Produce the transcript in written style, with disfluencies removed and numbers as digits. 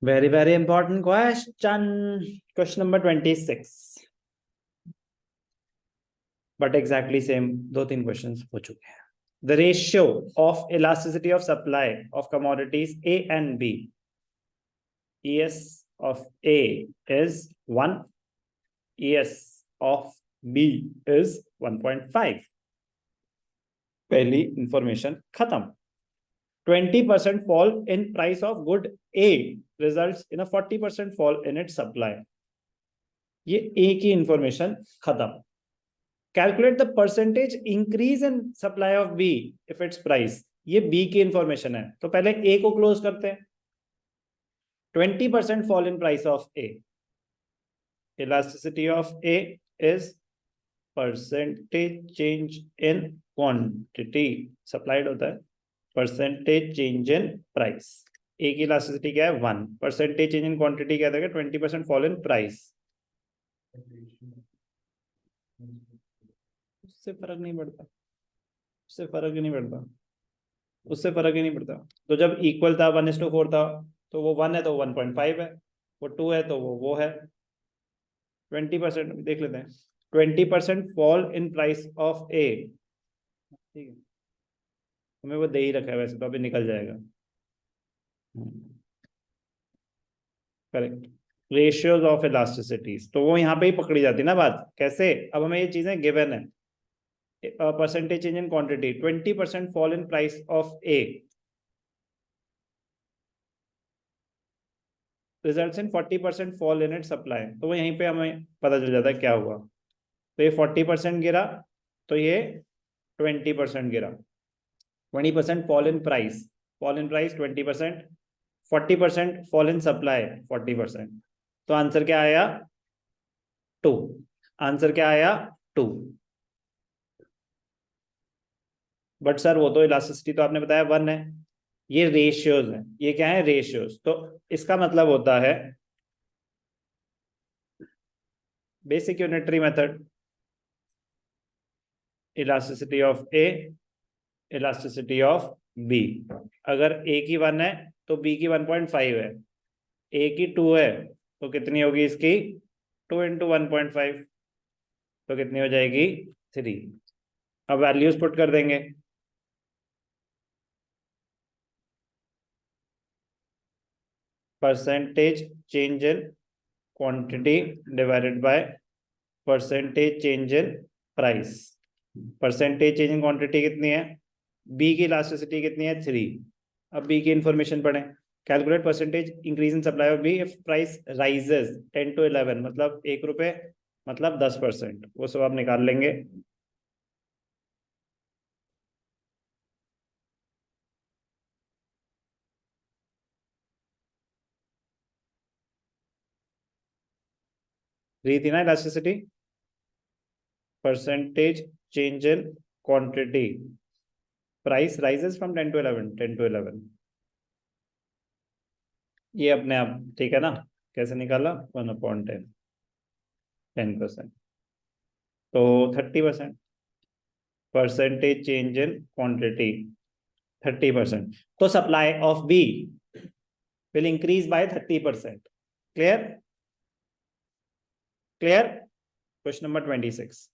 very important question number 26, but exactly same दो तीन questions हो चुके हैं. The ratio of elasticity of supply of commodities A and B, ES of A is 1, ES of B is 1.5. पहली information खत्म. 20% fall in price of good A results in a 40% fall in its supply. ये A की information खत्म. Calculate the percentage increase in supply of B if its price. ये B की information है, तो पहले A को क्लोज करते हैं. 20% fall in price of A. Elasticity of A is percentage change in quantity. Supplied होता है percentage change in price. A की elasticity क्या है 1. Percentage change in quantity क्या था 20% fall in price. उससे फर्क नहीं पड़ता, उससे फर्क ही नहीं पड़ता, उससे फर्क ही नहीं पड़ता. तो जब इक्वल था 1:4 था, तो वो 1 है तो 1.5 है, वो 2 है तो वो है. 20% देख लेते हैं. 20% फॉल इन प्राइस ऑफ ए. ठीक है, हमें वो दे ही रखा है वैसे तो, अभी निकल जाएगा. करेक्ट. रेशियोज ऑफ इलास्टिसिटीज, तो वो यहाँ पे ही पकड़ी जाती है ना बात. कैसे? अब हमें ये चीजें गिवन है. Percentage change in quantity, 20% fall in price of A results in 40% fall in it supply. तो वो यहीं पे हमें पता चल जाता है क्या हुआ. तो ये 40% गिरा, तो ये 20% गिरा. 20% fall in price, 20%. 40% fall in supply, 40%. तो आंसर क्या आया? 2. आंसर क्या आया? 2. बट सर वो तो इलास्टिसिटी तो आपने बताया 1 है. ये रेशियोज है. ये क्या है? रेशियोज. तो इसका मतलब होता है basic unitary method, elasticity of A, elasticity of B. अगर ए की 1 है तो बी की 1.5 है. ए की 2 है तो कितनी होगी इसकी? 2 × 1.5, तो कितनी हो जाएगी? 3. अब वैल्यूज पुट कर देंगे. Percentage change in quantity divided by percentage change in price. Percentage change in quantity कितनी है? बी की इलास्टिसिटी कितनी है? 3. अब बी की इंफॉर्मेशन पढ़ें. Calculate percentage increase in supply of B if price rises 10 to 11, मतलब 1 रुपए, मतलब 10%. वो सब आप निकाल लेंगे. रही थी ना elasticity. Percentage change in quantity, price rises from 10 to 11, 10 to 11. ये अपने आप ठीक है ना. कैसे निकाला? 1/10, 10%, तो 30%. परसेंटेज चेंज इन क्वांटिटी 30%, तो supply of B will increase by 30%. Clear? Clear? Question number 26.